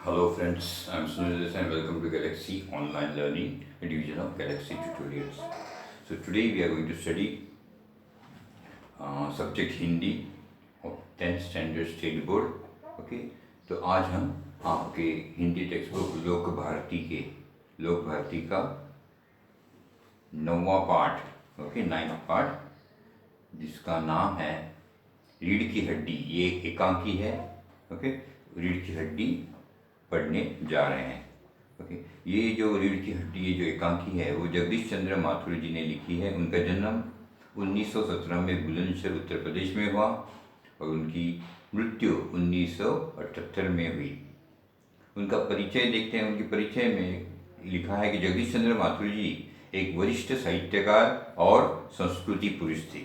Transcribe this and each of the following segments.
Hello friends, I'm Sunil Desai and welcome to Galaxy Online Learning, a division of Galaxy Tutorials. So today we are going to study subject Hindi of 10th Standard State Board. Okay, तो आज हम आपके Hindi text book लोक भारती का 9वां part, okay 9th part, जिसका नाम है रीढ़ की हड्डी। ये एकांकी है, ओके। रीढ़ की हड्डी पढ़ने जा रहे हैं, ओके। ये जो रीढ़ की हड्डी, ये जो एकांकी है, वो जगदीश चंद्र माथुर जी ने लिखी है। उनका जन्म 1917 में बुलंदशहर उत्तर प्रदेश में हुआ और उनकी मृत्यु 1978 में हुई। उनका परिचय देखते हैं। उनके परिचय में लिखा है कि जगदीश चंद्र माथुर जी एक वरिष्ठ साहित्यकार और संस्कृति पुरुष थे।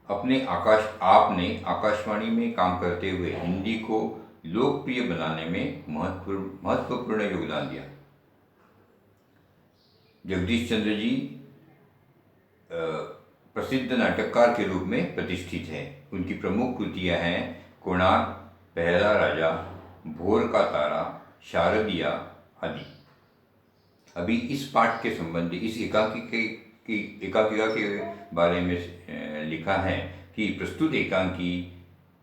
आपने आकाशवाणी में काम करते हुए हिंदी को लोकप्रिय बनाने में महत्वपूर्ण योगदान दिया। जगदीश चंद्र जी प्रसिद्ध नाटककार के रूप में प्रतिष्ठित हैं। उनकी प्रमुख कृतियां हैं कोणार्क, पहला राजा, भोर का तारा, शारदिया आदि। अभी इस पाठ के संबंधी, इस एकांकिका के बारे में लिखा है कि प्रस्तुत एकांकी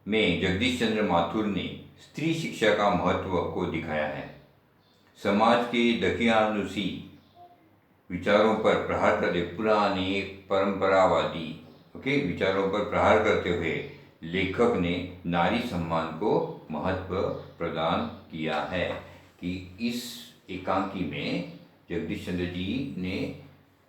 में जगदीश चंद्र माथुर ने स्त्री शिक्षा का महत्व को दिखाया है। समाज के दकियानुसी विचारों पर प्रहार करते पुराने परंपरावादी विचारों पर प्रहार करते हुए लेखक ने नारी सम्मान को महत्व प्रदान किया है। कि इस एकांकी में जगदीश चंद्र जी ने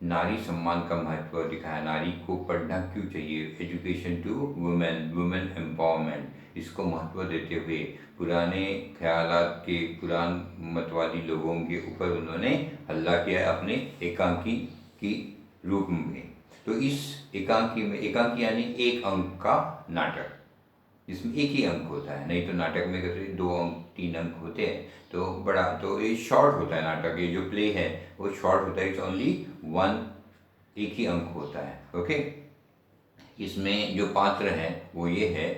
नारी सम्मान का महत्व दिखाया। नारी को पढ़ना क्यों चाहिए, एजुकेशन टू वुमेन एम्पावरमेंट, इसको महत्व देते हुए पुराने ख्यालात के पुरान मतवादी लोगों के ऊपर उन्होंने हल्ला किया अपने एकांकी की रूप में। तो इस एकांकी यानी एक अंक का नाटक, जिसमें एक ही अंक होता है। नहीं तो नाटक में कैसे 2 अंक 3 अंक होते हैं, तो ये शॉर्ट होता है नाटक। ये जो प्ले है वो शॉर्ट होता है, इट्स ओनली 1, एक ही अंक होता है, ओके। इसमें जो पात्र है वो ये है।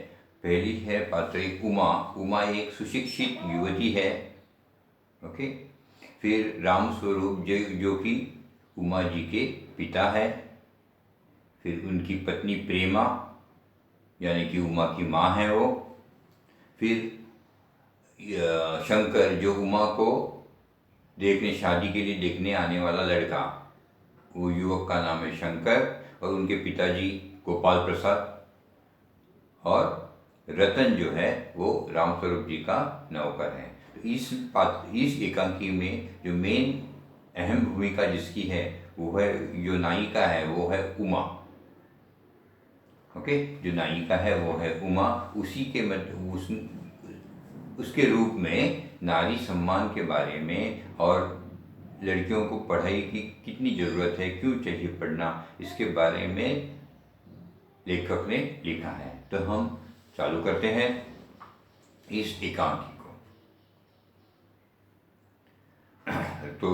पहली है पात्र एक उमा एक सुशिक्षित युवती है, ओके। फिर रामस्वरूप जो कि उमा जी के पिता है। फिर उनकी पत्नी प्रेमा, यानी कि उमा की माँ है वो। फिर शंकर, जो उमा को शादी के लिए देखने आने वाला लड़का, वो युवक का नाम है शंकर। और उनके पिताजी गोपाल प्रसाद। और रतन जो है वो रामस्वरूप जी का नौकर है। तो इस एकांकी में जो मेन अहम भूमिका जिसकी है वो है, जो नायिका है वो है उमा, ओके। जो नायिका है वो है उमा। उसी के उसके रूप में नारी सम्मान के बारे में और लड़कियों को पढ़ाई की कितनी ज़रूरत है, क्यों चाहिए पढ़ना, इसके बारे में लेखक ने लिखा है। तो हम चालू करते हैं इस एकांकी को। तो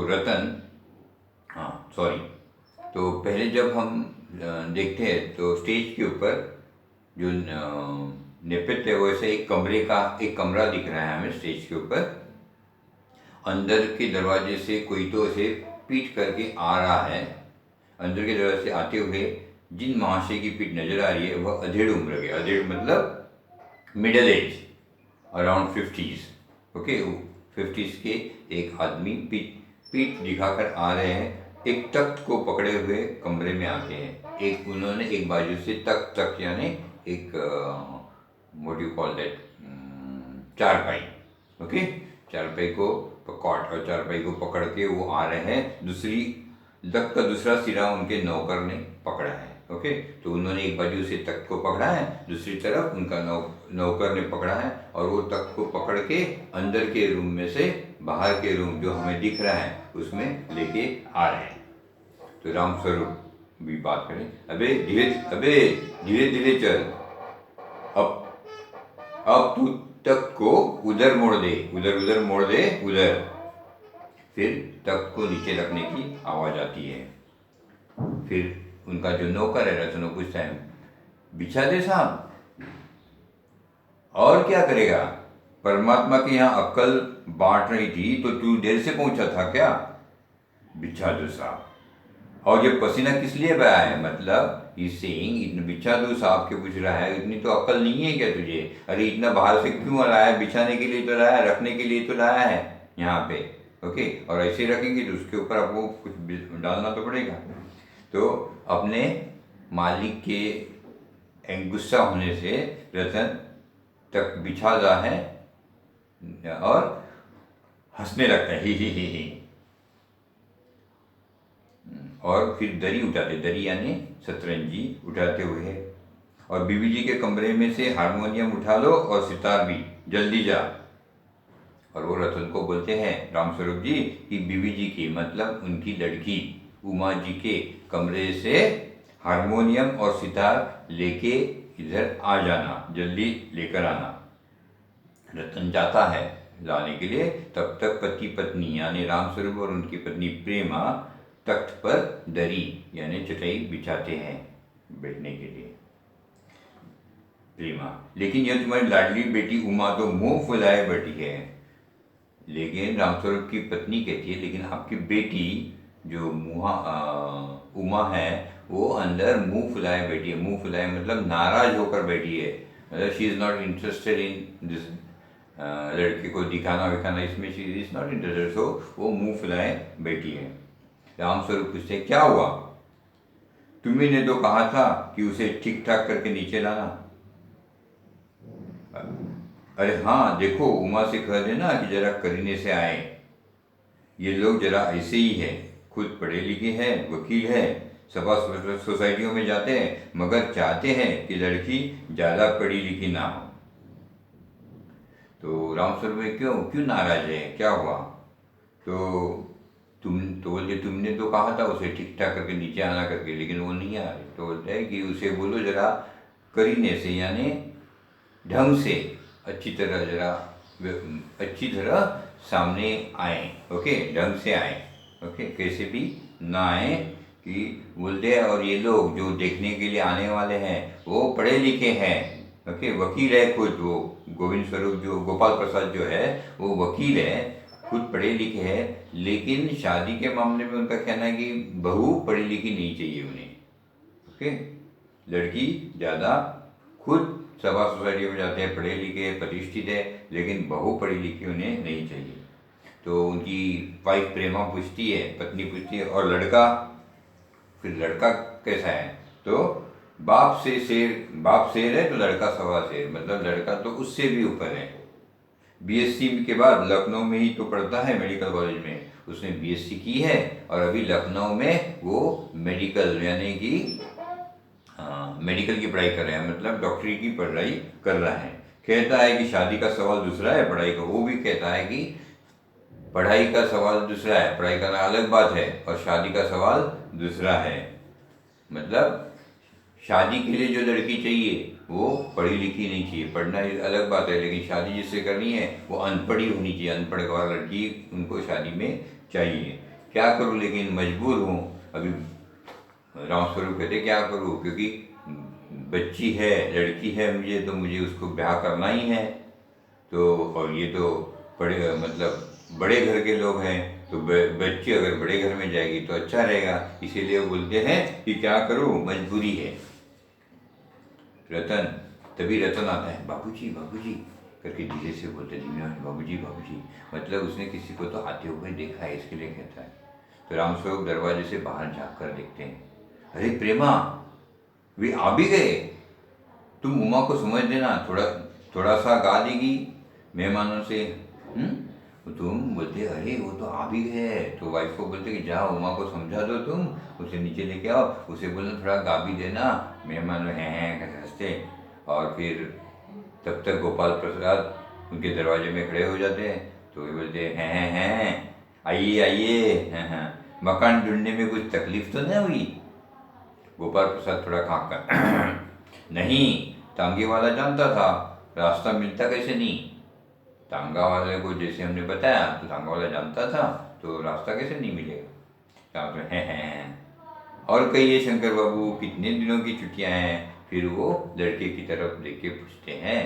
तो पहले जब हम देखते हैं तो स्टेज के ऊपर जो नेपथ्य है वैसे एक कमरा दिख रहा है हमें स्टेज के ऊपर। अंदर के दरवाजे से कोई तो ऐसे पीट करके आ रहा है। अंदर के दरवाजे से आते हुए जिन महाशय की पीठ नजर आ रही है वह अधेड़ उम्र के, अधेड़ मतलब middle age, around 50s, okay. 50s के एक आदमी पीठ दिखाकर आ रहे हैं। एक तख्त को पकड़े हुए कमरे में आते हैं। उन्होंने एक बाजू से तख्त यानी एक व्हाट यू कॉल दैट, चारपाई, ओके। चारपाई को और चारपाई को पकड़ के वो आ रहे हैं। तख्त का दूसरा सिरा उनके नौकर ने पकड़ा है, ओके। तो उन्होंने एक बाजू से तख्त को पकड़ा है, दूसरी तरफ उनका नौकर ने पकड़ा है। और वो तख्त को पकड़ के अंदर के रूम में से बाहर के रूम जो हमें दिख रहा है उसमें लेके आ रहे हैं। तो रामस्वरूप भी बात करें, अबे धीरे धीरे चल, अब तू तख्त को उधर मोड़ दे, उधर मोड़ दे, उधर। फिर तख्त को नीचे रखने की आवाज आती है। फिर उनका जो नौकर है रतन पूछता है, बिछा दे साहब, और क्या करेगा? परमात्मा के यहाँ अक्ल बांट रही थी तो तू देर से पहुंचा था क्या? बिच्छा दो साहब। और ये पसीना किस लिए बहा है? मतलब इस सेइंग बिछा दो साहब के पूछ रहा है, इतनी तो अक्ल नहीं है क्या तुझे? अरे इतना बाहर से क्यों लाया है? बिछाने के लिए तो लाया है, रखने के लिए तो लाया है यहाँ पे। ओके, और ऐसे रखेंगे तो उसके ऊपर आपको कुछ डालना तो पड़ेगा। तो अपने मालिक के गुस्सा होने से रतन तक बिछाता है और हंसने लगता है, ही। और फिर दरी उठाते, दरी यानी सतरंजी उठाते हुए, और बीबी जी के कमरे में से हारमोनियम उठा लो और सितार भी, जल्दी जा। और वो रतन को बोलते हैं रामस्वरूप जी कि बीबी जी की मतलब उनकी लड़की उमा जी के कमरे से हारमोनियम और सितार लेके इधर आ जाना, जल्दी लेकर आना। रतन जाता है लाने के लिए। तब तक पति पत्नी यानी रामस्वरूप और उनकी पत्नी प्रेमा तख्त पर दरी यानी चटाई बिछाते हैं बैठने के लिए। प्रेमा, लेकिन यह तुम्हारी लाडली बेटी उमा तो मुंह फुलाए बैठी है। लेकिन रामस्वरूप की पत्नी कहती है, लेकिन आपकी बेटी जो उमा है वो अंदर मुंह फुलाए बैठी है। मुंह फुलाए मतलब नाराज होकर बैठी है, मतलब she is not interested in this, लड़के को दिखाना विखाना इसमें शी इज़ नॉट इंटरेस्टेड। सो वो मुंह फुलाए बैठी है। रामस्वरूप पूछते क्या हुआ? तुम्ही ने तो कहा था कि उसे ठीक ठाक करके नीचे लाना। अरे हाँ, देखो उमा से कह देना कि जरा करीने से आए। ये लोग जरा ऐसे ही है, खुद पढ़े लिखे हैं, वकील है, सभा सोसाइटियों में जाते हैं, मगर चाहते हैं कि लड़की ज़्यादा पढ़ी लिखी ना हो। तो रामस्वरूप क्यों क्यों नाराज है, क्या हुआ? तो तुम तो बोलते तुमने तो कहा था उसे ठीक ठाक करके नीचे आना करके, लेकिन वो नहीं आ रही। तो बोलते है कि उसे बोलो जरा करीने से यानी ढंग से अच्छी तरह जरा अच्छी तरह सामने आए। ओके, ढंग से आए। ओके, कैसे भी ना आए कि बोलते हैं। और ये लोग जो देखने के लिए आने वाले हैं वो पढ़े लिखे हैं। ओके, वकील है खुद, वो गोविंद स्वरूप जो गोपाल प्रसाद जो है वो वकील है, खुद पढ़े लिखे हैं। लेकिन शादी के मामले में उनका कहना है कि बहू पढ़ी लिखी नहीं चाहिए उन्हें। ओके, लड़की ज़्यादा खुद सभा सोसाइटियों में जाते हैं, पढ़े लिखे प्रतिष्ठित है, लेकिन बहू पढ़ी लिखी उन्हें नहीं चाहिए। तो उनकी वाइफ प्रेमा पूछती है, पत्नी पूछती है, और लड़का? फिर लड़का कैसा है? तो बाप शेर है तो लड़का सवा शेर, मतलब लड़का तो उससे भी ऊपर है। बीएससी के बाद लखनऊ में ही तो पढ़ता है मेडिकल कॉलेज में, उसने बीएससी की है और अभी लखनऊ में वो मेडिकल यानी कि मेडिकल की पढ़ाई कर रहे हैं, मतलब डॉक्टरी की पढ़ाई कर रहा है। कहता है कि शादी का सवाल दूसरा है, पढ़ाई का। वो भी कहता है कि पढ़ाई का सवाल दूसरा है, पढ़ाई करना अलग बात है, और शादी का सवाल दूसरा है। मतलब शादी के लिए जो लड़की चाहिए वो पढ़ी लिखी नहीं चाहिए, पढ़ना अलग बात है, लेकिन शादी जिससे करनी है वो अनपढ़ी होनी चाहिए। अनपढ़ वाला लड़की उनको शादी में चाहिए। क्या करूँ, लेकिन मजबूर हूँ। अभी रामस्वरूप कहते क्या करूँ, क्योंकि बच्ची है, लड़की है मुझे, तो मुझे उसको ब्याह करना ही है। तो और ये तो बड़े मतलब बड़े घर के लोग हैं, तो बच्ची अगर बड़े घर में जाएगी तो अच्छा रहेगा। इसीलिए वो बोलते हैं कि क्या करूँ, मजबूरी है। रतन, तभी रतन आता है, बाबूजी बाबूजी करके धीरे से बोलते, धीमे बाबूजी बाबूजी, मतलब उसने किसी को तो आते हुए देखा है, इसके लिए कहता है। तो रामस्वरूप दरवाजे से बाहर झाँक कर देखते हैं, अरे प्रेमा, वे आ भी गए। तुम उमा को समझ देना, थोड़ा सा गा देगी मेहमानों से। तो तुम बोलते अरे वो तो आ भी गए। तो वाइफ को बोलते कि जाओ उमा को समझा दो, तुम उसे नीचे लेके आओ, उसे बोलना थोड़ा गा भी देना, मेहमान हैं कैसे हंसते। और फिर तब तक गोपाल प्रसाद उनके दरवाजे में खड़े हो जाते हैं। तो वे बोलते हैं आइए आइए, हैं मकान ढूंढने में कुछ तकलीफ तो नहीं हुई? गोपाल प्रसाद थोड़ा खाक कर नहीं, तांगे वाला जानता था, रास्ता मिलता कैसे नहीं? तांगा वाले को जैसे हमने बताया तो तांगा वाला जानता था, तो रास्ता कैसे नहीं मिलेगा? हैं और कहिए शंकर बाबू, कितने दिनों की छुट्टियां हैं? फिर वो लड़के की तरफ देख के पूछते हैं,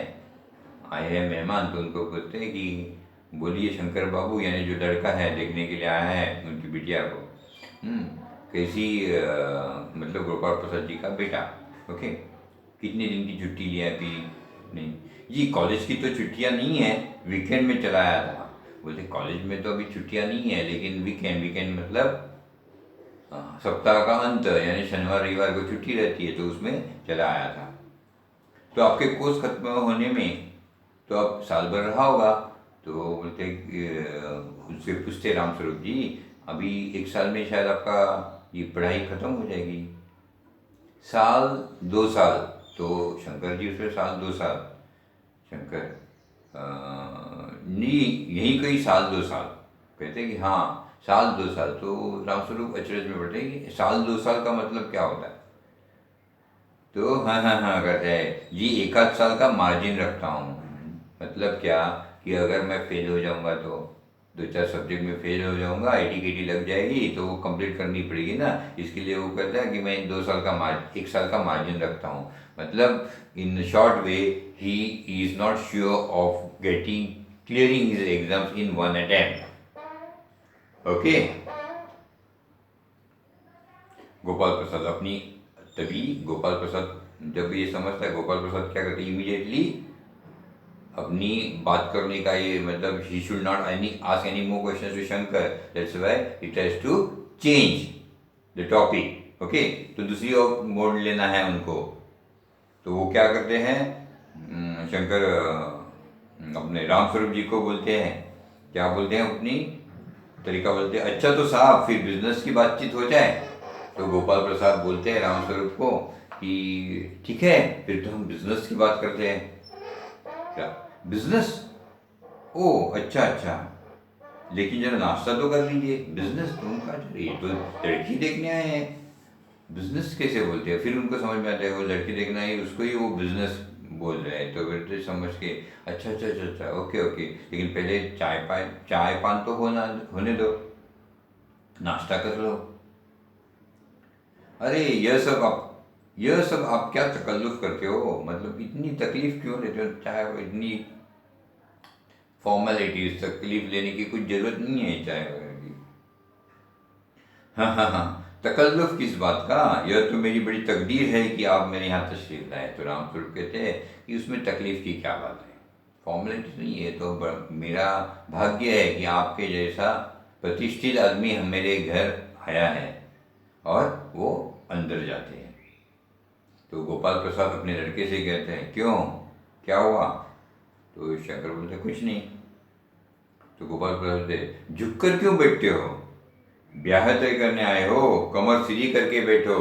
आए हैं मेहमान, तो उनको पूछते हैं कि बोलिए शंकर बाबू, यानी जो लड़का है देखने के लिए आया है उनकी बिटिया को, कैसी मतलब गोपाल प्रसाद जी का बेटा, ओके, कितने दिन की छुट्टी लिया अभी? नहीं जी, कॉलेज की तो छुट्टियां नहीं है, वीकेंड में चला आया था। बोलते कॉलेज में तो अभी छुट्टियां नहीं है, लेकिन वीकेंड, वीकेंड मतलब सप्ताह का अंत, यानी शनिवार रविवार को छुट्टी रहती है, तो उसमें चला आया था। तो आपके कोर्स खत्म होने में तो अब साल भर रहा होगा। तो बोलते उससे पूछते रामस्वरूप जी, अभी एक साल में शायद आपका ये पढ़ाई खत्म हो जाएगी। साल 2 साल, तो शंकर जी उसमें साल 2 साल, शंकर नहीं यही कोई साल 2 साल, कहते हैं कि हाँ साल 2 साल। तो रामस्वरूप अचरज में पड़ते हैं कि साल 2 साल का मतलब क्या होता है? तो हाँ हाँ हाँ करते हैं जी, 1 आध साल का मार्जिन रखता हूँ। मतलब क्या कि अगर मैं फेल हो जाऊँगा तो 2 4 सब्जेक्ट में फेल हो जाऊँगा, आईटी केटी लग जाएगी, तो वो कंप्लीट करनी पड़ेगी ना, इसके लिए वो कहता है कि मैं 2 साल का 1 साल का मार्जिन रखता हूँ। मतलब in short way, he is not sure of getting clearing his exams in one attempt, okay. Gopal Prasad अपनी, तभी गोपाल प्रसाद जब ये समझता है, गोपाल प्रसाद क्या करते हैं, इमीडिएटली अपनी बात करने का ये मतलब, he should not any ask any more question to Shankar, that's why he tries to change the topic, okay. तो दूसरी ओर मोड़ लेना है उनको, तो वो क्या करते हैं, शंकर अपने रामस्वरूप जी को बोलते हैं, क्या बोलते हैं अपनी तरीका, बोलते हैं अच्छा तो साहब फिर बिजनेस की बातचीत हो जाए। तो गोपाल प्रसाद बोलते हैं रामस्वरूप को कि ठीक है, फिर तो हम बिजनेस की बात करते हैं। क्या बिजनेस? ओ अच्छा अच्छा, लेकिन जरा नाश्ता तो कर लीजिए, बिजनेस तुम कहा ये तो लड़की देखने आए हैं, बिजनेस कैसे बोलते हैं? फिर उनको समझ में आता है वो लड़की देखना ही, उसको ही वो बिजनेस बोल रहे हैं। तो फिर तो समझ के अच्छा अच्छा अच्छा अच्छा, ओके ओके, लेकिन पहले चाय पान तो होने दो, नाश्ता कर लो। अरे यह सब आप क्या तकल्लुफ करते हो, मतलब इतनी तकलीफ क्यों लेते हो? चाहे वो इतनी फॉर्मेलिटीज, तकलीफ लेने की कुछ जरूरत नहीं है चाय वगैरह की। हाँ हाँ हाँ, तकल्लुफ किस बात का, यह तो मेरी बड़ी तकदीर है कि आप मेरे यहाँ तशरीफ लाए। तो रामस्वरूप कहते हैं कि उसमें तकलीफ की क्या बात है, फॉर्मेलिटी नहीं है, तो मेरा भाग्य है कि आपके जैसा प्रतिष्ठित आदमी हम मेरे घर आया है, और वो अंदर जाते हैं। तो गोपाल प्रसाद अपने लड़के से कहते हैं क्यों, क्या हुआ? तो शंकर बोलते कुछ नहीं। तो गोपाल प्रसाद बोलते झुक कर क्यों बैठते हो, ब्याह तय करने आए हो, कमर सीधी करके बैठो।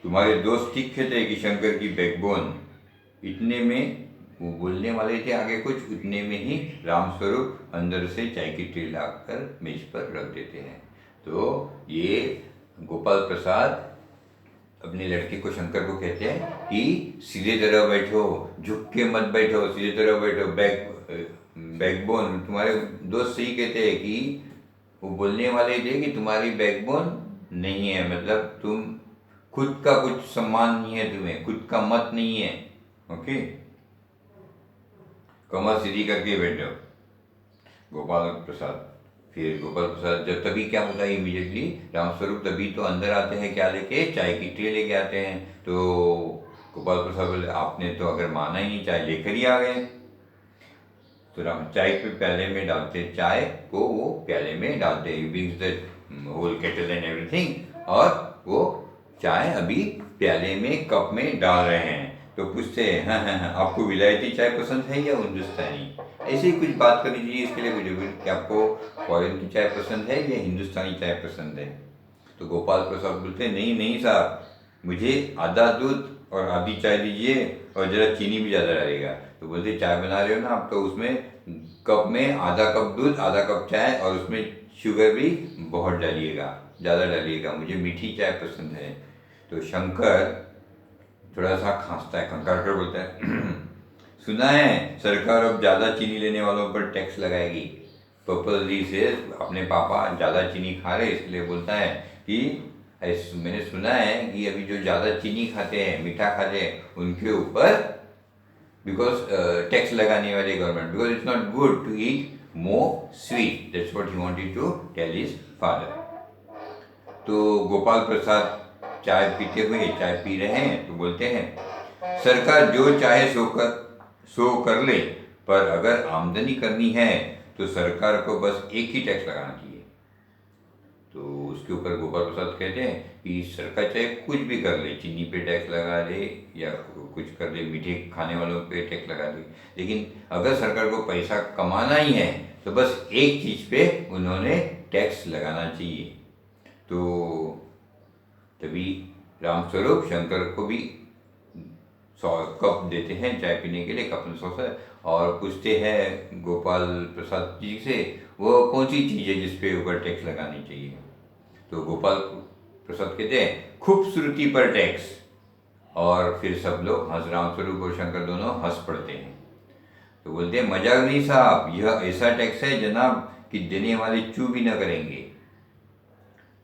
तुम्हारे दोस्त ठीक कहते कि शंकर की बैकबोन। इतने में वो बोलने वाले थे आगे कुछ, उतने में ही रामस्वरूप अंदर से चाय की ट्रे लाकर मेज पर रख देते हैं। तो ये गोपाल प्रसाद अपने लड़के को, शंकर को कहते हैं कि सीधे तरह बैठो, झुक के मत बैठो, सीधे तरह बैठो, बैकबोन। तुम्हारे दोस्त सही कहते हैं कि वो बोलने वाले थे कि तुम्हारी बैकबोन नहीं है, मतलब तुम खुद का कुछ सम्मान नहीं है, तुम्हें खुद का मत नहीं है, ओके। कमर सीधी करके बैठो गोपाल प्रसाद। फिर गोपाल प्रसाद जब, तभी क्या होता है इमीडिएटली, रामस्वरूप तभी तो अंदर आते हैं, क्या लेके, चाय की ट्रे लेके आते हैं। तो गोपाल प्रसाद बोले आपने तो अगर माना ही नहीं, चाय लेकर ही आ गए। तो राम चाय पे प्याले में डालते, चाय को वो प्याले में डालते, brings the whole kettle and everything, और वो चाय अभी प्याले में कप में डाल रहे हैं। तो पूछते हैं हाँ, आपको विलायती चाय पसंद है या हिंदुस्तानी? ऐसे ही कुछ बात करनी चाहिए इसके लिए, कुछ कि आपको फॉरेन की चाय पसंद है या हिंदुस्तानी चाय पसंद है? तो गोपाल प्रसाद बोलते हैं नहीं नहीं साहब, मुझे आधा दूध और आधी चाय दीजिए, और ज़रा चीनी भी ज़्यादा डालेगा। तो बोलते चाय बना रहे हो ना आप, तो उसमें कप में आधा कप दूध, आधा कप चाय, और उसमें शुगर भी बहुत डालिएगा, ज़्यादा डालिएगा, मुझे मीठी चाय पसंद है। तो शंकर थोड़ा सा खांसता है, खंकार कर बोलता है सुना है सरकार अब ज़्यादा चीनी लेने वालों पर टैक्स लगाएगी। पर्पजली से अपने पापा ज़्यादा चीनी खा रहे, इसलिए बोलता है कि मैंने सुना है कि अभी जो ज़्यादा चीनी खाते हैं, मीठा खाते हैं, उनके ऊपर बिकॉज टैक्स लगाने वाले government, because it's not good to eat more sweet, that's what he wanted to tell his father. तो गोपाल प्रसाद चाय पीते हुए, चाय पी रहे हैं तो बोलते हैं, सरकार जो चाहे सो कर ले, पर अगर आमदनी करनी है तो सरकार को बस एक ही टैक्स लगाना चाहिए। तो उसके ऊपर गोपाल प्रसाद कहते हैं कि सरकार चाहे कुछ भी कर ले, चीनी पे टैक्स लगा दे या कुछ कर दे, मीठे खाने वालों पे टैक्स लगा दे, लेकिन अगर सरकार को पैसा कमाना ही है तो बस एक चीज़ पे उन्होंने टैक्स लगाना चाहिए। तो तभी रामस्वरूप शंकर को भी 100 कप देते हैं चाय पीने के लिए, कप में 100 से, और पूछते हैं गोपाल प्रसाद जी से वो कौन सी चीज़ है जिस पे ऊपर टैक्स लगानी चाहिए। तो गोपाल प्रसाद कहते हैं खूबसूरती पर टैक्स, और फिर सब लोग रामस्वरूप और शंकर दोनों हंस पड़ते हैं। तो बोलते हैं मजाक नहीं साहब, यह ऐसा टैक्स है जनाब कि देने वाले चू भी न करेंगे।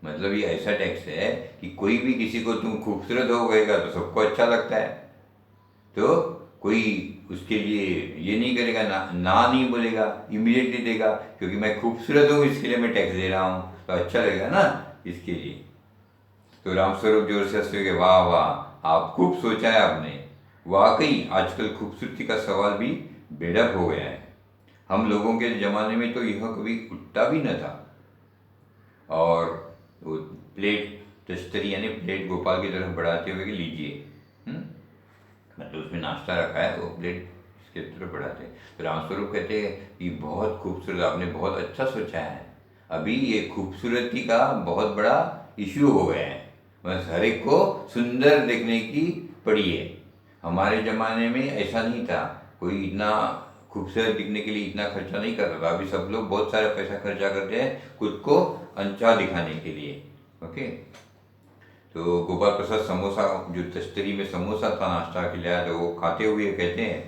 मतलब ये ऐसा टैक्स है कि कोई भी किसी को तुम खूबसूरत हो गएगा तो सबको अच्छा लगता है, तो कोई उसके लिए ये नहीं करेगा, ना नहीं बोलेगा, इमीडिएटली देगा, क्योंकि मैं खूबसूरत हूँ इसके लिए मैं टैक्स दे रहा हूँ, तो अच्छा लगेगा ना इसके लिए। तो रामस्वरूप जोर से हंसते हुए, वाह वाह, आप खूब सोचा है आपने, वाकई आजकल खूबसूरती का सवाल भी बेढप हो गया है, हम लोगों के ज़माने में तो यह कभी उठता भी न था। और वो प्लेट तस्तरी यानी प्लेट गोपाल की तरफ बढ़ाते हुए कि लीजिए, मतलब उसमें नाश्ता रखा है, वो प्लेट इसके तरफ बढ़ाते हैं। तो रामस्वरूप कहते हैं कि बहुत खूबसूरत, आपने बहुत अच्छा सोचा है, अभी ये खूबसूरती का बहुत बड़ा इश्यू हो गया है, बस हर एक को सुंदर देखने की पड़ी है। हमारे ज़माने में ऐसा नहीं था, कोई इतना खूबसूरत दिखने के लिए इतना खर्चा नहीं करता था, अभी सब लोग बहुत सारा पैसा खर्चा करते हैं खुद को अच्छा दिखाने के लिए। ओके। तो गोपाल प्रसाद समोसा, जो तश्तरी में समोसा था नाश्ता के लिए, तो वो खाते हुए कहते हैं,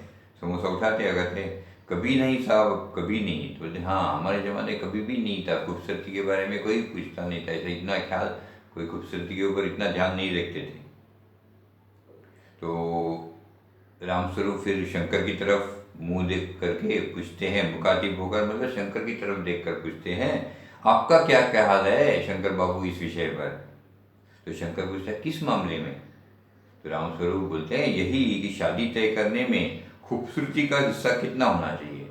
समोसा उठाते हैं, कहते हैं कभी नहीं साहब, कभी नहीं। तो बोलते हाँ, हमारे ज़माने कभी भी नहीं था, खूबसूरती के बारे में कोई पूछता नहीं था, ऐसा इतना ख्याल, कोई खूबसूरती के ऊपर इतना ध्यान नहीं रखते थे। तो रामस्वरूप फिर शंकर की तरफ मुंह देख करके पूछते हैं, मुखातिब होकर, मतलब शंकर की तरफ देख कर पूछते हैं, आपका क्या ख्याल है शंकर बाबू इस विषय पर। तो शंकर पूछता है किस मामले में। तो रामस्वरूप बोलते हैं यही कि शादी तय करने में खूबसूरती का हिस्सा कितना होना चाहिए,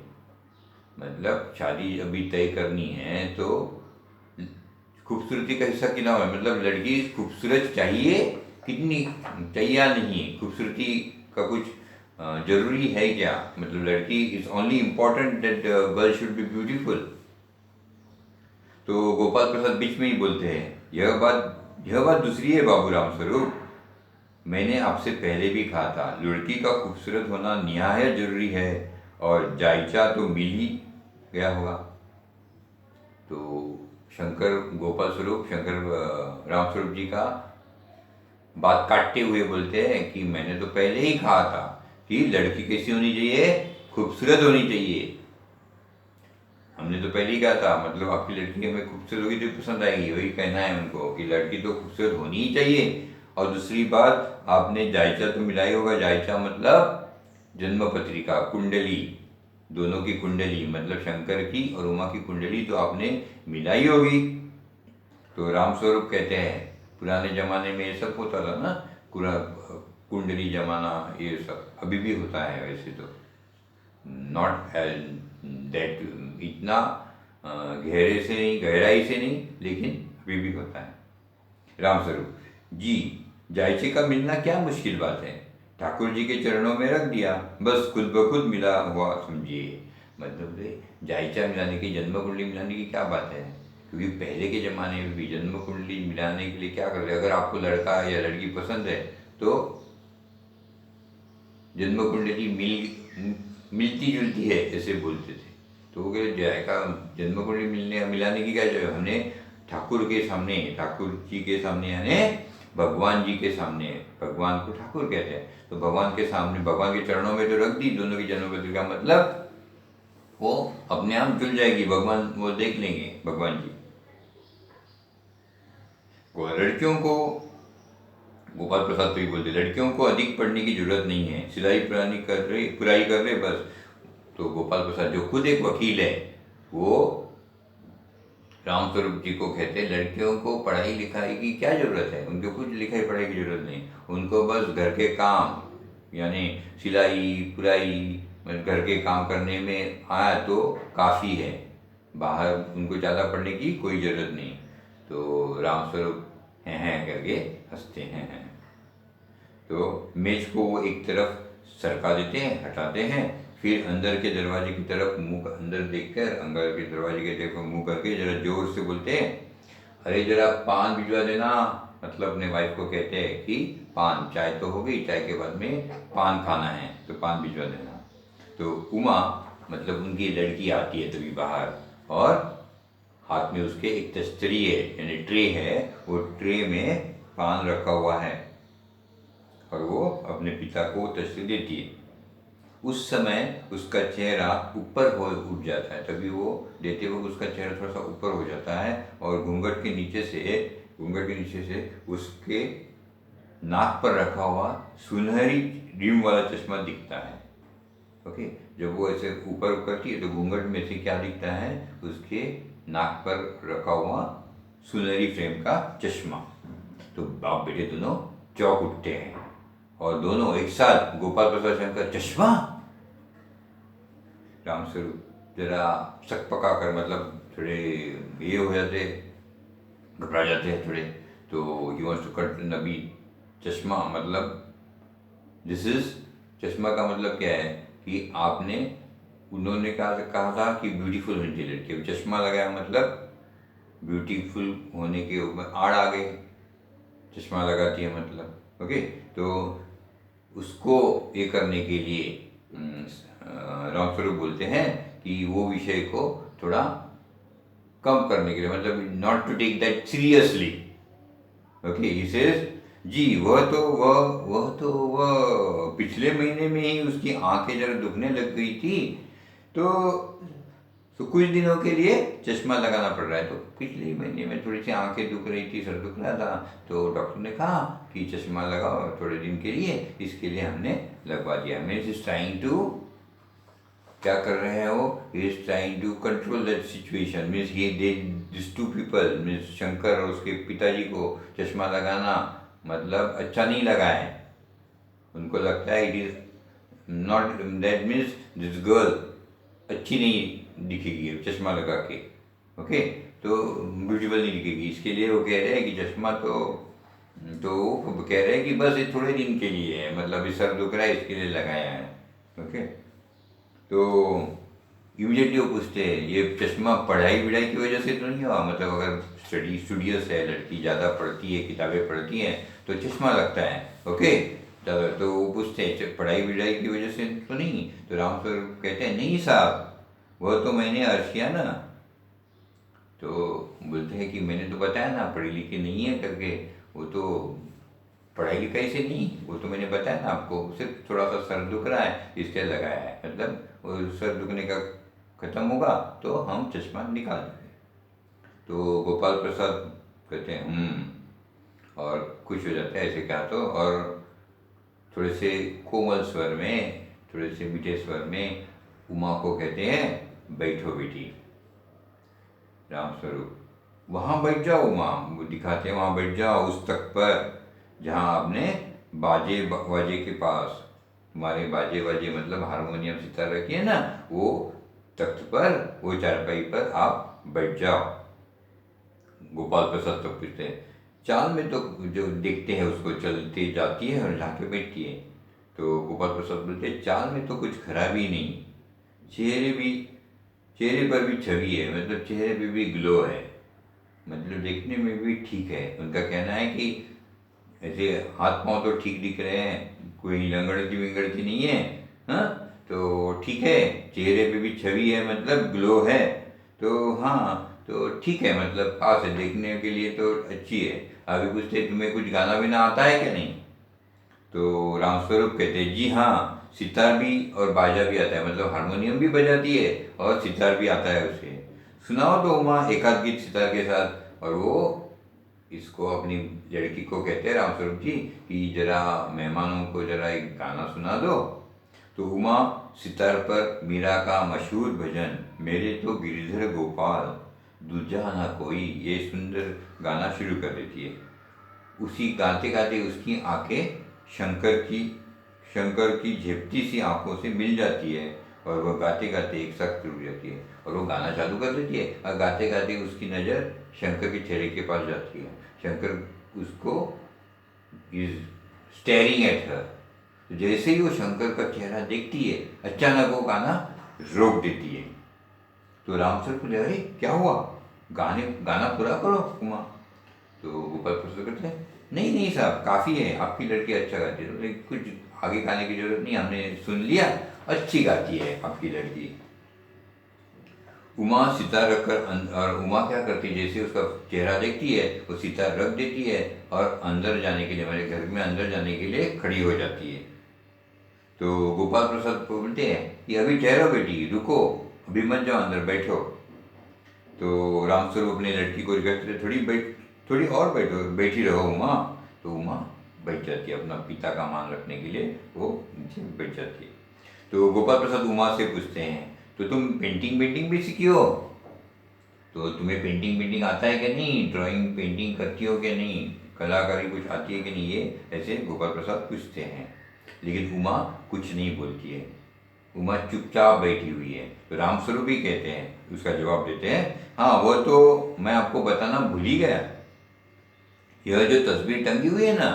मतलब शादी अभी तय करनी है तो खूबसूरती का हिस्सा कितना होगा, मतलब लड़की खूबसूरत चाहिए, कितनी चाहिए या नहीं, खूबसूरती का कुछ जरूरी है क्या, मतलब लड़की is only important that girl should be beautiful. तो गोपाल प्रसाद बीच में ही बोलते हैं, यह बात दूसरी है बाबू रामस्वरूप, मैंने आपसे पहले भी कहा था लड़की का खूबसूरत होना निहायत जरूरी है, और जायचा तो मिल ही गया होगा। तो शंकर गोपाल स्वरूप शंकर रामस्वरूप जी का बात काटते हुए बोलते हैं कि मैंने तो पहले ही कहा था कि लड़की कैसी होनी चाहिए, खूबसूरत होनी चाहिए, हमने तो पहले ही कहा था, मतलब आपकी लड़की हमें खूबसूरत होगी तो पसंद आएगी, वही कहना है उनको कि लड़की तो खूबसूरत होनी ही चाहिए। और दूसरी बात, आपने जायचा तो मिलाई होगा, जायचा मतलब जन्म पत्रिका, कुंडली, दोनों की कुंडली, मतलब शंकर की और उमा की कुंडली तो आपने मिलाई होगी। तो रामस्वरूप कहते हैं पुराने ज़माने में ये सब होता था ना, पूरा कुंडली जमाना, ये सब अभी भी होता है, वैसे तो नॉट दैट इतना गहरे से नहीं, गहराई से नहीं, लेकिन अभी भी होता है। रामस्वरूप जी, जायचे का मिलना क्या मुश्किल बात है, ठाकुर जी के चरणों में रख दिया, बस खुद ब खुद मिला हुआ समझिए, मतलब जायचा मिलाने की, जन्म कुंडली मिलाने की क्या बात है, क्योंकि पहले के ज़माने में भी जन्म कुंडली मिलाने के लिए क्या करते, अगर आपको लड़का या लड़की पसंद है तो जन्म कुंडली मिलती जुलती है ऐसे बोलते थे। तो वो कहे जायका जन्म कुंडली मिलाने की क्या जरूरत, हमने ठाकुर के सामने, ठाकुर जी के सामने, यानी भगवान जी के सामने, भगवान को ठाकुर कहते हैं, तो भगवान के सामने, भगवान के चरणों में तो रख दी दोनों की जन्म पत्रिका, मतलब वो अपने आप जुल जाएगी, भगवान वो देख लेंगे भगवान जी। लड़कियों को गोपाल प्रसाद तो ही बोलते लड़कियों को अधिक पढ़ने की जरूरत नहीं है, सिलाई पुराई कर रहे बस। तो गोपाल प्रसाद जो खुद एक वकील है, वो रामस्वरूप जी को कहते हैं लड़कियों को पढ़ाई लिखाई की क्या ज़रूरत है, उनको कुछ लिखाई पढ़ाई की ज़रूरत नहीं, उनको बस घर के काम यानी सिलाई पुराई घर के काम करने में आया तो काफ़ी है, बाहर उनको ज़्यादा पढ़ने की कोई ज़रूरत नहीं। तो रामस्वरूप हैं करके हंसते हैं। तो मेज को वो एक तरफ सरका देते हैं, हटाते हैं, फिर अंदर के दरवाजे की तरफ मुंह अंदर देखकर अंदर के दरवाजे की तरफ मुंह करके जरा जोर से बोलते हैं, अरे जरा पान भिजवा देना। मतलब अपने वाइफ को कहते हैं कि पान, चाय तो हो गई, चाय के बाद में पान खाना है तो पान भिजवा देना। तो उमा मतलब उनकी लड़की आती है तभी बाहर, और हाथ में उसके एक तस्तरी है यानी ट्रे है, वो ट्रे में पान रखा हुआ है और वो अपने पिता को तस्वीर देती है। उस समय उसका चेहरा ऊपर हो उठ जाता है, तभी वो देते वक्त उसका चेहरा थोड़ा सा ऊपर हो जाता है और घूंघट के नीचे से उसके नाक पर रखा हुआ सुनहरी रिम वाला चश्मा दिखता है। ओके, जब वो ऐसे ऊपर करती है तो घूंघट में से क्या दिखता है, उसके नाक पर रखा हुआ सुनहरी फ्रेम का चश्मा। तो बाप बेटे दोनों चौंक उठते हैं और दोनों एक साथ गोपाल प्रसाद शंकर चश्मा। रामस्वरूप जरा सक पका कर मतलब थोड़े ये हो जाते, घबरा जाते हैं थोड़े। तो ही वांट्स टू कट नबी चश्मा मतलब दिस इज, चश्मा का मतलब क्या है कि आपने, उन्होंने कहा था कि ब्यूटीफुल होनी चाहिए लड़की, चश्मा लगाया मतलब ब्यूटीफुल होने के ऊपर आड़ आ गए, चश्मा लगाती है मतलब। ओके, तो उसको ये करने के लिए रामस्वरूप बोलते हैं कि वो विषय को थोड़ा कम करने के लिए, मतलब not to take that seriously. Okay, he says जी वह पिछले महीने में ही उसकी आंखें जरा दुखने लग गई थी, तो कुछ दिनों के लिए चश्मा लगाना पड़ रहा है। तो पिछले महीने में थोड़ी सी आंखें दुख रही थी, सर दुख रहा था, तो डॉक्टर ने कहा कि चश्मा लगाओ थोड़े दिन के लिए, इसके लिए हमने लगवा दिया। मीन्स इज ट्राइंग टू, क्या कर रहे हैं वो, is trying to control that situation. Means ये दे this to people, means Shankar और उसके पिताजी को चश्मा लगाना मतलब अच्छा नहीं लगा है, उनको लगता है it is not, that means this girl अच्छी नहीं दिखेगी चश्मा लगा के। ओके, तो ब्यूटीफुल नहीं दिखेगी, इसके लिए वो कह रहे हैं कि चश्मा तो वो कह रहे हैं कि बस ये थोड़े दिन के लिए है, मतलब ये सर दुख रहा है इसके लिए लगाया है। ओके, तो इमीडिएटली वो पूछते हैं ये चश्मा पढ़ाई विढ़ाई की वजह से तो नहीं हुआ, मतलब अगर स्टूडियस है लड़की, ज़्यादा पढ़ती है, किताबें पढ़ती हैं तो चश्मा लगता है। ओके, तो वो पूछते हैं पढ़ाई विढ़ाई की वजह से तो नहीं। तो रामस्वरूप कहते हैं नहीं साहब, वह तो मैंने अर्ज किया ना। तो बोलते हैं कि मैंने तो बताया ना पढ़ी लिखी नहीं है करके, वो तो पढ़ाई लिखाई से नहीं, वो तो मैंने बताया ना आपको, सिर्फ थोड़ा सा सर दुख रहा है इसलिए लगाया है, मतलब वो सर दुखने का खत्म होगा तो हम चश्मा निकाल देंगे। तो गोपाल प्रसाद कहते हैं और खुश हो जाते हैं ऐसे कहा तो, और थोड़े से कोमल स्वर में, थोड़े से मीठे स्वर में उमा को कहते हैं बैठो बेटी। रामस्वरूप वहाँ बैठ जाओ उमा, वो दिखाते हैं वहाँ बैठ जाओ उस तख्त पर जहाँ आपने बाजे के पास, तुम्हारे बाजे मतलब हारमोनियम सितार रखी है ना, वो तख्त पर, वो चारपाई पर आप बैठ जाओ। गोपाल प्रसाद तो पूछते हैं चाल में तो जो देखते हैं उसको चलती जाती है और जाके बैठती है। तो गोपाल प्रसाद बोलते हैं चाल में तो कुछ खराबी नहीं, चेहरे पर भी छवि है, मतलब चेहरे पे भी ग्लो है, मतलब देखने में भी ठीक है। उनका कहना है कि ऐसे हाथ पांव तो ठीक दिख रहे हैं, कोई लंगड़ती विंगड़ती नहीं है, हाँ तो ठीक है, चेहरे पे भी छवि है मतलब ग्लो है, तो हाँ तो ठीक है, मतलब पास है देखने के लिए तो अच्छी है। अभी पूछते तुम्हें कुछ गाना भी ना आता है क्या नहीं। तो रामस्वरूप कहते हैं जी हाँ, सितार भी और बाजा भी आता है, मतलब हारमोनियम भी बजाती है और सितार भी आता है उसे। सुनाओ तो उमा एक आध गीत सितार के साथ। और वो इसको अपनी लड़की को कहते हैं रामस्वरूप जी कि जरा मेहमानों को जरा एक गाना सुना दो। तो उमा सितार पर मीरा का मशहूर भजन मेरे तो गिरिधर गोपाल दूजा ना कोई, ये सुंदर गाना शुरू कर देती है। उसी गाते गाते उसकी आंखें शंकर की झेपती सी आंखों से मिल जाती है और वह गाते गाते एक साथ रुक जाती है और वो गाना चालू कर देती है और गाते गाते उसकी नज़र शंकर के चेहरे के पास जाती है। शंकर उसको इज स्टेरिंग एट हर। तो जैसे ही वो शंकर का चेहरा देखती है अचानक वो गाना रोक देती है। तो रामचंद्र बोले अरे क्या हुआ, गाना पूरा करो उमा। तो गोपाल प्रसाद कहते हैं नहीं नहीं साहब काफ़ी है, आपकी लड़की अच्छा गाती है, तो कुछ आगे गाने की जरूरत नहीं, हमने सुन लिया, अच्छी गाती है आपकी लड़की। उमा सितार रखकर और उमा क्या करती है जैसे उसका चेहरा देखती है वो सितार रख देती है और अंदर जाने के लिए हमारे घर में अंदर जाने के लिए खड़ी हो जाती है। तो गोपाल प्रसाद बोलते हैं कि अभी ठहरो बेटी, रुको, अभी मत जाओ, अंदर बैठो। तो रामस्वरूप अपनी लड़की को कहते थे थोड़ी और बैठी रहो उमा। तो उमा बैठ जाती है, अपना पिता का मान रखने के लिए वो नीचे बैठ जाती है। तो गोपाल प्रसाद उमा से पूछते हैं तो तुम पेंटिंग भी सीखी हो, तो तुम्हें पेंटिंग आता है कि नहीं, ड्राइंग पेंटिंग करती हो कि नहीं, कलाकारी कुछ आती है कि नहीं, ये ऐसे गोपाल प्रसाद पूछते हैं। लेकिन उमा कुछ नहीं बोलती है, उमा चुपचाप बैठी हुई है। तो रामस्वरूप भी कहते हैं, उसका जवाब देते हैं हाँ वो तो मैं आपको बताना भूल ही गया, यह जो तस्वीर टंगी हुई है ना,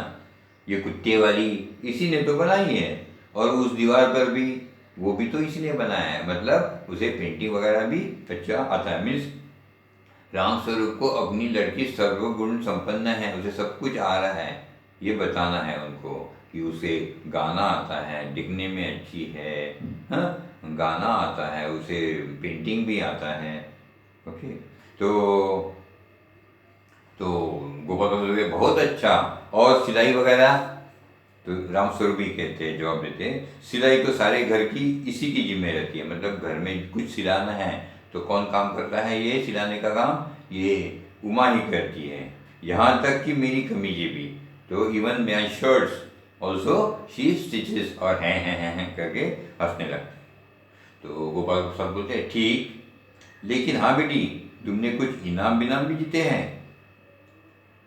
ये कुत्ते वाली इसी ने तो बनाई है, और उस दीवार पर भी वो भी तो इसी ने बनाया है, मतलब उसे पेंटिंग वगैरह भी अच्छा आता है। मीन्स रामस्वरूप को अपनी लड़की सर्वगुण संपन्न है, उसे सब कुछ आ रहा है, ये बताना है उनको कि उसे गाना आता है, दिखने में अच्छी है, हाँ गाना आता है, उसे पेंटिंग भी आता है। ओके, तो गोपाल प्रसाद बहुत अच्छा, और सिलाई वगैरह, तो रामस्वरूप भी कहते हैं, जवाब देते हैं सिलाई तो सारे घर की इसी की जिम्मे रहती है, मतलब घर में कुछ सिलाना है तो कौन काम करता है, ये सिलाने का काम ये उमा ही करती है, यहाँ तक कि मेरी कमीजें भी, तो even my shirts also she stitches, और हैं करके हंसने लगते हैं। तो गोपाल प्रसाद बोलते हैं ठीक, लेकिन हाँ बेटी तुमने कुछ इनाम बिनाम भी जीते हैं,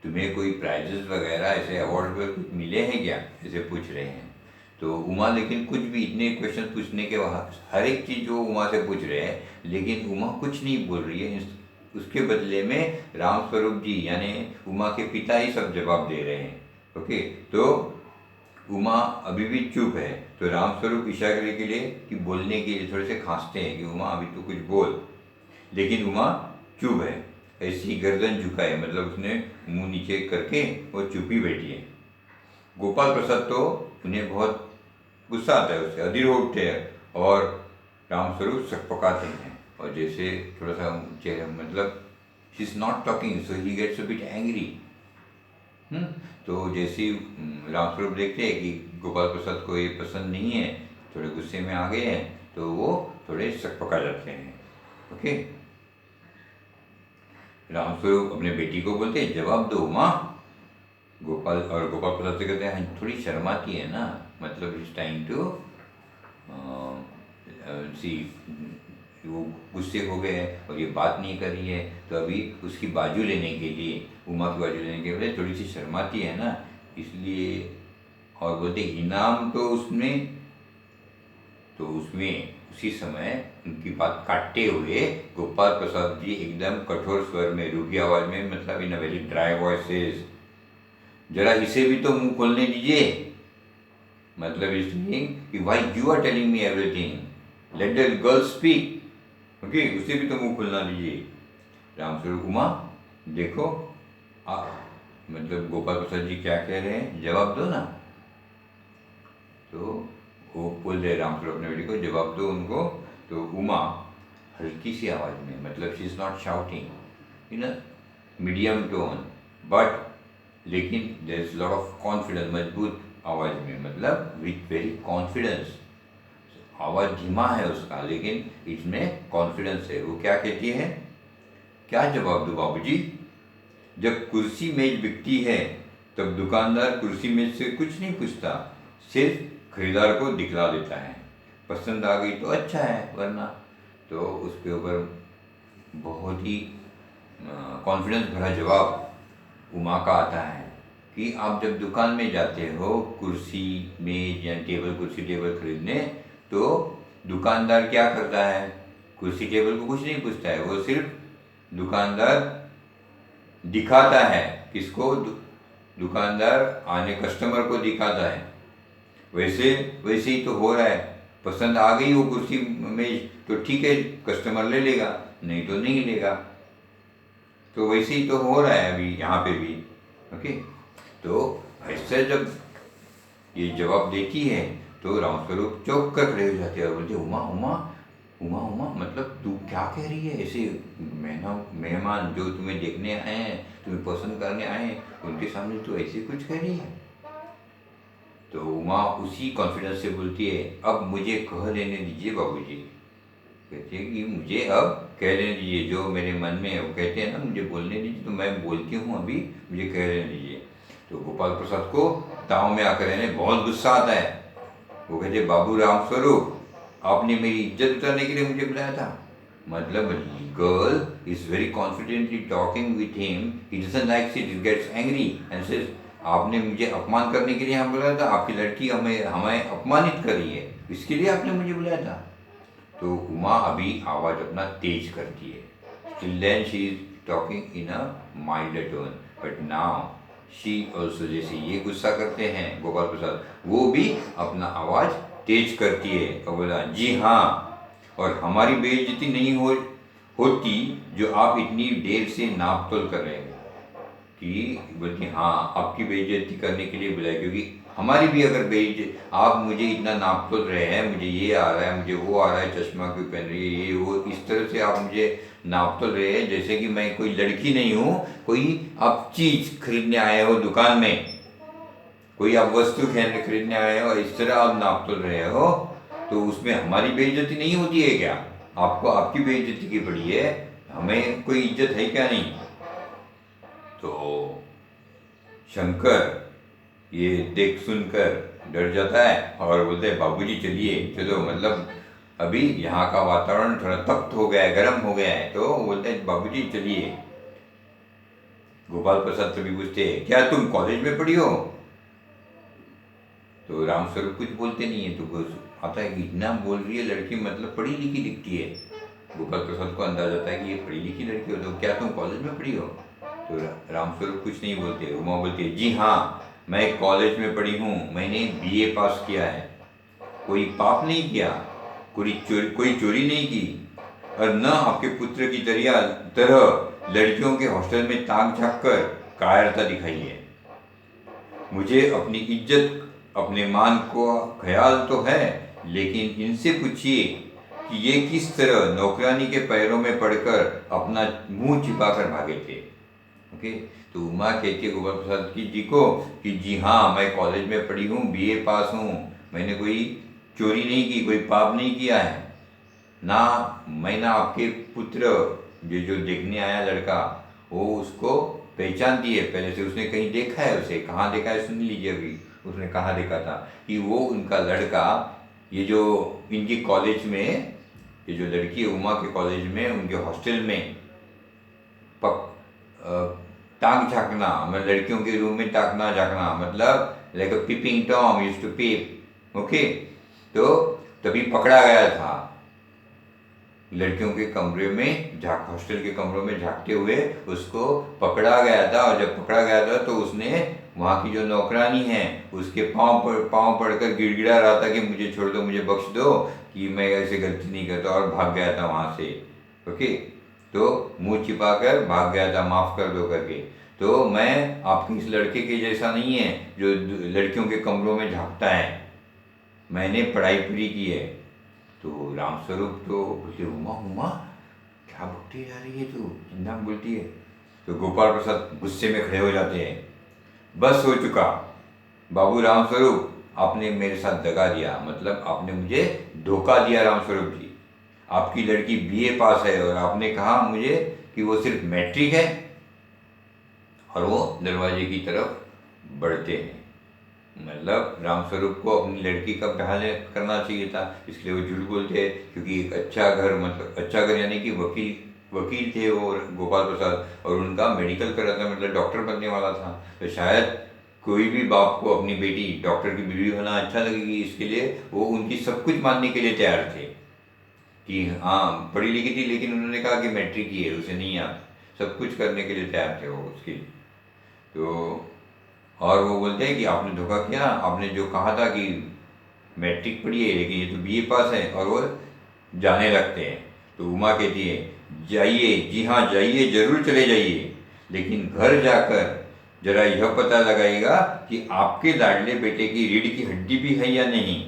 तुम्हें कोई प्राइजेस वगैरह ऐसे अवार्ड वगैरह कुछ मिले हैं क्या, ऐसे पूछ रहे हैं। तो उमा लेकिन कुछ भी, इतने क्वेश्चन पूछने के बाद हर एक चीज़ जो उमा से पूछ रहे हैं, लेकिन उमा कुछ नहीं बोल रही है। उसके बदले में रामस्वरूप जी यानी उमा के पिता ही सब जवाब दे रहे हैं। ओके, तो उमा अभी भी चुप है, तो रामस्वरूप इशारे के लिए कि बोलने के लिए थोड़े से खांसते हैं कि उमा अभी तो कुछ बोल, लेकिन उमा चुप है, ऐसी गर्दन झुकाए, मतलब उसने मुंह नीचे करके वो चुप ही बैठी है। गोपाल प्रसाद तो उन्हें बहुत गुस्सा आता है, उससे अधीर हो उठते हैं और रामस्वरूप सकपकाते हैं, और जैसे थोड़ा सा चेहरा, मतलब she is not talking so he gets a bit angry. तो जैसे ही रामस्वरूप देखते हैं कि गोपाल प्रसाद को ये पसंद नहीं है, थोड़े गुस्से में आ गए हैं, तो वो थोड़े सकपका जाते हैं। ओके, रामस्वरूप अपने बेटी को बोलते हैं जवाब दो माँ। गोपाल प्रसाद से कहते हैं थोड़ी शर्माती है ना, मतलब इस टाइम टू सी, वो गुस्से हो गए हैं और ये बात नहीं कर रही है, तो अभी उसकी बाजू लेने के लिए, उमा की बाजू लेने के लिए थोड़ी सी शर्माती है ना, इसलिए। और बोलते इनाम तो उसमें उसी समय उनकी बात काटते हुए गोपाल प्रसाद जी एकदम कठोर स्वर में, रुकी आवाज में, मतलब इन अ वेरी ड्राई वॉइसेस, जरा इसे भी तो मुंह खोलने दीजिए, मतलब इसलिए कि why you are telling me everything, let the girl speak. Okay, उसे भी तो मुंह खोलना दीजिए। रामस्वरूप उमा देखो मतलब गोपाल प्रसाद जी क्या कह रहे हैं, जवाब दो ना। तो वो बोल रहे रामस्वरूप अपने बेटी को जवाब दो उनको। तो उमा हल्की सी आवाज़ में, मतलब she is not shouting in a medium tone, but लेकिन there is lot of confidence, मजबूत आवाज़ में, मतलब विथ वेरी कॉन्फिडेंस, आवाज़ धीमा है उसका लेकिन इसमें कॉन्फिडेंस है। वो क्या कहती है, क्या जवाब दूँ बाबूजी, जब कुर्सी मेज बिकती है तब दुकानदार कुर्सी मेज से कुछ नहीं पूछता, सिर्फ खरीदार को दिखला देता है। पसंद आ गई तो अच्छा है, वरना तो उसके ऊपर बहुत ही कॉन्फिडेंस भरा जवाब उमा का आता है कि आप जब दुकान में जाते हो कुर्सी मेज या टेबल, कुर्सी टेबल खरीदने, तो दुकानदार क्या करता है? कुर्सी टेबल को कुछ नहीं पूछता है, वो सिर्फ दुकानदार दिखाता है। किसको? दुकानदार आने कस्टमर को दिखाता है। वैसे ही तो हो रहा है। पसंद आ गई वो कुर्सी मेज तो ठीक है, कस्टमर ले लेगा, नहीं तो नहीं लेगा। तो वैसे ही तो हो रहा है अभी यहाँ पे भी। ओके, तो ऐसे जब ये जवाब देती है तो रामस्वरूप चौंक कर खड़े हो जाते हैं और बोलते, उमा उमा उमा उमा, मतलब तू क्या कह रही है? ऐसे मेहमान जो तुम्हें देखने आए हैं, तुम्हें पसंद करने आए हैं, उनके सामने तू ऐसे कुछ कह रही है? तो उमा उसी कॉन्फिडेंस से बोलती है, अब मुझे कह लेने दीजिए बाबूजी। कहती है कि मुझे अब कह लेने दीजिए, जो मेरे मन में है वो कहते हैं ना, मुझे बोलने दीजिए, तो मैं बोलती हूँ अभी, मुझे कह लेने दीजिए। तो गोपाल प्रसाद को ताव में आकर रहने बहुत गुस्सा आता है। वो कहते, बाबू रामस्वरूप, आपने मेरी इज्जत उतारने के लिए मुझे बुलाया था? मतलब girl is very confidently talking with him, he doesn't like it, gets angry and says, आपने मुझे अपमान करने के लिए यहाँ बुलाया था? आपकी लड़की हमें अपमानित कर रही है, इसके लिए आपने मुझे बुलाया था? तो उमा अभी आवाज़ अपना तेज करती है। Till then she is talking in a milder tone, but now she also, जैसे ये गुस्सा करते हैं गोपाल प्रसाद, वो भी अपना आवाज़ तेज करती है और बोला, जी हाँ, और हमारी बेइज्जती नहीं होती जो आप इतनी देर से नाप तोल कर रहे हैं। कि बोलती, हाँ, आपकी बेइज्जती करने के लिए बुलाया, क्योंकि हमारी भी अगर आप मुझे इतना नाप तोल रहे हैं, मुझे ये आ रहा है, मुझे वो आ रहा है, चश्मा क्यों पहन रही है, ये वो, इस तरह से आप मुझे नाप तोल रहे हैं जैसे कि मैं कोई लड़की नहीं हूँ, कोई आप चीज़ खरीदने आए हो दुकान में, कोई आप वस्तु खरीदने आए हो, इस तरह आप नाप तोल रहे हो, तो उसमें हमारी बेइज्जती नहीं होती है क्या? आपको आपकी बेइज्जती की पड़ी है, हमें कोई इज्जत है क्या? नहीं। तो शंकर ये देख सुनकर डर जाता है और बोलते हैं, बाबूजी चलिए, चलो, मतलब अभी यहाँ का वातावरण थोड़ा तप्त हो गया है, गर्म हो गया है, तो बोलते हैं, बाबूजी चलिए। गोपाल प्रसाद तभी पूछते हैं, क्या तुम कॉलेज में पढ़ी हो? तो रामस्वरूप कुछ बोलते नहीं है, तो आता है कि इतना बोल रही है लड़की, मतलब पढ़ी लिखी दिखती है। गोपाल प्रसाद को अंदाजा आता है कि ये पढ़ी लिखी लड़की हो, तो क्या तुम कॉलेज में पढ़ी हो? तो रामस्वरूप कुछ नहीं बोलते। उमा बोलती है, जी हाँ, मैं कॉलेज में पढ़ी हूँ, मैंने बीए पास किया है, कोई पाप नहीं किया, कोई चोरी नहीं की, और न आपके पुत्र की तरह लड़कियों के हॉस्टल में ताक झाँक कर कायरता दिखाई है। मुझे अपनी इज्जत, अपने मान को ख्याल तो है, लेकिन इनसे पूछिए कि ये किस तरह नौकरानी के पैरों में पड़कर अपना मुंह छिपाकर भागे थे। ओके, तो उमा कहती है गोपाल प्रसाद जी को कि जी हाँ, मैं कॉलेज में पढ़ी हूँ, बीए पास हूँ, मैंने कोई चोरी नहीं की, कोई पाप नहीं किया है ना। मैं ना आपके पुत्र जो देखने आया लड़का, वो उसको पहचानती है पहले से, उसने कहीं देखा है उसे, कहाँ देखा है सुन लीजिए अभी। उसने कहाँ देखा था कि वो उनका लड़का, ये जो इनकी कॉलेज में, ये जो लड़की है उमा के कॉलेज में, उनके हॉस्टल में टांग झाँकना, मतलब लड़कियों के रूम में टांगना झाँकना, मतलब like a peeping Tom used to peep. Okay, तो तभी पकड़ा गया था लड़कियों के कमरे में, हॉस्टल के कमरों में झाँकते हुए उसको पकड़ा गया था। और जब पकड़ा गया था तो उसने वहाँ की जो नौकरानी है उसके पाँव पड़कर गिड़गिड़ा रहा था कि मुझे छोड़ दो, मुझे बख्श दो, कि मैं ऐसे गलती नहीं करता, और भाग गया था वहाँ से। ओके, तो मुंह छिपाकर भाग गया था, माफ़ कर दो करके। तो मैं आपके इस लड़के के जैसा नहीं है जो लड़कियों के कमरों में झाँकता है, मैंने पढ़ाई पूरी की है। तो रामस्वरूप तो बोलते, उमा उमा क्या बकती जा रही है तू, जिंदा बोलती है। तो गोपाल प्रसाद गुस्से में खड़े हो जाते हैं, बस हो चुका बाबू रामस्वरूप, आपने मेरे साथ दगा दिया, मतलब आपने मुझे धोखा दिया रामस्वरूप जी। आपकी लड़की बीए पास है और आपने कहा मुझे कि वो सिर्फ मैट्रिक है। और वो दरवाजे की तरफ बढ़ते हैं। मतलब रामस्वरूप को अपनी लड़की का ब्याह करना चाहिए था, इसलिए वो झूठ बोलते हैं, क्योंकि एक अच्छा घर, मतलब अच्छा घर यानी कि वकील थे वो गोपाल प्रसाद, और उनका मेडिकल कर रहा था, मतलब डॉक्टर बनने वाला था। तो शायद कोई भी बाप को अपनी बेटी डॉक्टर की बीवी होना अच्छा लगेगी, इसके लिए वो उनकी सब कुछ मानने के लिए तैयार थे कि हाँ पढ़ी लिखी थी, लेकिन उन्होंने कहा कि मैट्रिक की है, उसे नहीं आता, सब कुछ करने के लिए तैयार थे वो उसके लिए। तो और वो बोलते हैं कि आपने धोखा किया, आपने जो कहा था कि मैट्रिक पढ़ी है लेकिन ये तो बीए पास है, और वो जाने लगते हैं। तो उमा कहती है जाइए, जी हाँ जाइए, जरूर चले जाइए, लेकिन घर जाकर जरा यह पता लगाइएगा कि आपके लाडले बेटे की रीढ़ की हड्डी भी है या नहीं,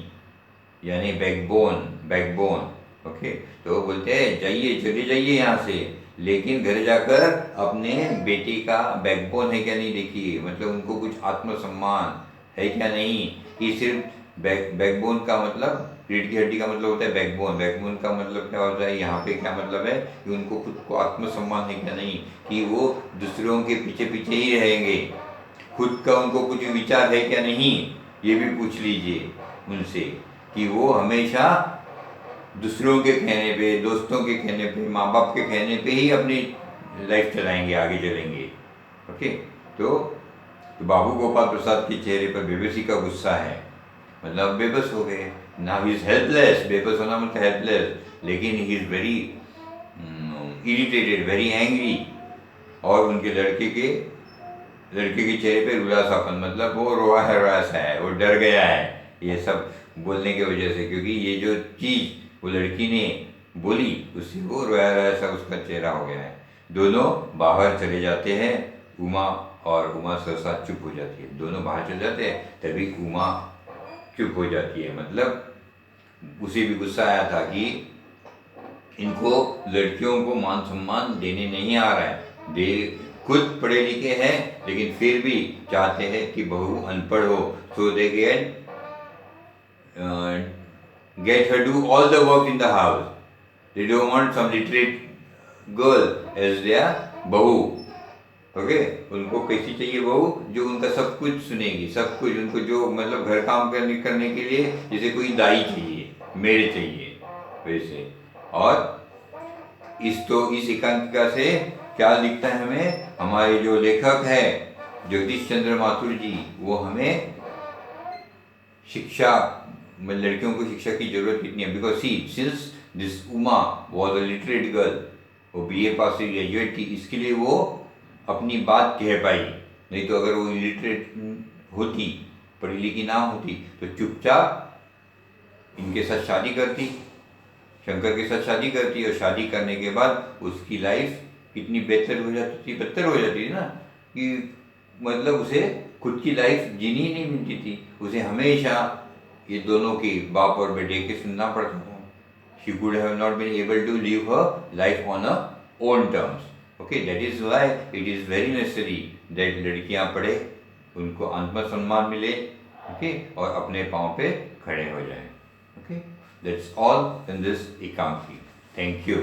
यानी बैकबोन। ओके, तो वो बोलते हैं जाइए, चले जाइए यहाँ से, लेकिन घर जाकर अपने बेटी का बैकबोन है क्या नहीं देखिए, मतलब उनको कुछ आत्मसम्मान है क्या नहीं। कि सिर्फ बैकबोन का मतलब, रीढ़ की हड्डी का मतलब होता है बैकबोन का मतलब क्या होता है, यहाँ पे क्या मतलब है कि उनको खुद को आत्मसम्मान है क्या नहीं, कि वो दूसरों के पीछे पीछे ही रहेंगे, खुद का उनको कुछ विचार है क्या नहीं, ये भी पूछ लीजिए उनसे, कि वो हमेशा दूसरों के कहने पे, दोस्तों के कहने पे, माँ बाप के कहने पे ही अपनी लाइफ चलाएंगे, आगे चलेंगे। ओके, तो बाबू गोपाल प्रसाद के चेहरे पर बेबसी का गुस्सा है, मतलब बेबस हो गए, नाउ ही इज हेल्पलेस, बेबस होना मतलब हेल्पलेस, लेकिन he is very irritated, very angry, और उनके लड़के के चेहरे पे रुलासापन, मतलब वो रोया है, वो डर गया है ये सब बोलने की वजह से, क्योंकि ये जो चीज़ वो लड़की ने बोली उससे वो रोया सा उसका चेहरा हो गया है। दोनों बाहर चले जाते हैं, उमा सहसा चुप हो जाती है, दोनों बाहर चले जाते हैं, तभी उमा चुप हो जाती है, मतलब उसे भी गुस्सा आया था कि इनको लड़कियों को मान सम्मान देने नहीं आ रहा है, दे खुद पढ़े लिखे हैं लेकिन फिर भी चाहते हैं कि बहू अनपढ़ हो, सो दे get her do all the work in the house. They don't want some literate girl as their बहू। ओके, उनको कैसी चाहिए बहू, जो उनका सब कुछ सुनेगी, सब कुछ उनको, जो मतलब घर काम करने के लिए जैसे कोई दाई चाहिए, मेड चाहिए वैसे। और इस एकांकिका से क्या दिखता है हमें, हमारे जो लेखक है जगदीश चंद्र माथुर जी, वो हमें शिक्षा, लड़कियों को शिक्षा की जरूरत कितनी है, because since this Uma was a literate girl, वो बीए पास से ग्रेजुएट थी, इसके लिए वो अपनी बात कह पाई, नहीं तो अगर वो इलिटरेट होती, पढ़ी लिखी ना होती, तो चुपचाप इनके साथ शादी करती, शंकर के साथ शादी करती, और शादी करने के बाद उसकी लाइफ कितनी बदतर हो जाती थी ना, कि मतलब उसे खुद की लाइफ जीनी ही नहीं मिलती थी, उसे हमेशा ये दोनों की, बाप और बेटे के सुनना पड़ता था। She could have not been able to live her life on a own terms. Okay, that is why it is very necessary that लड़कियां पढ़े, उनको आत्मसम्मान मिले, ओके, और अपने पाँव पे खड़े हो जाएं। Okay, that's all in this एकांकी। Thank you.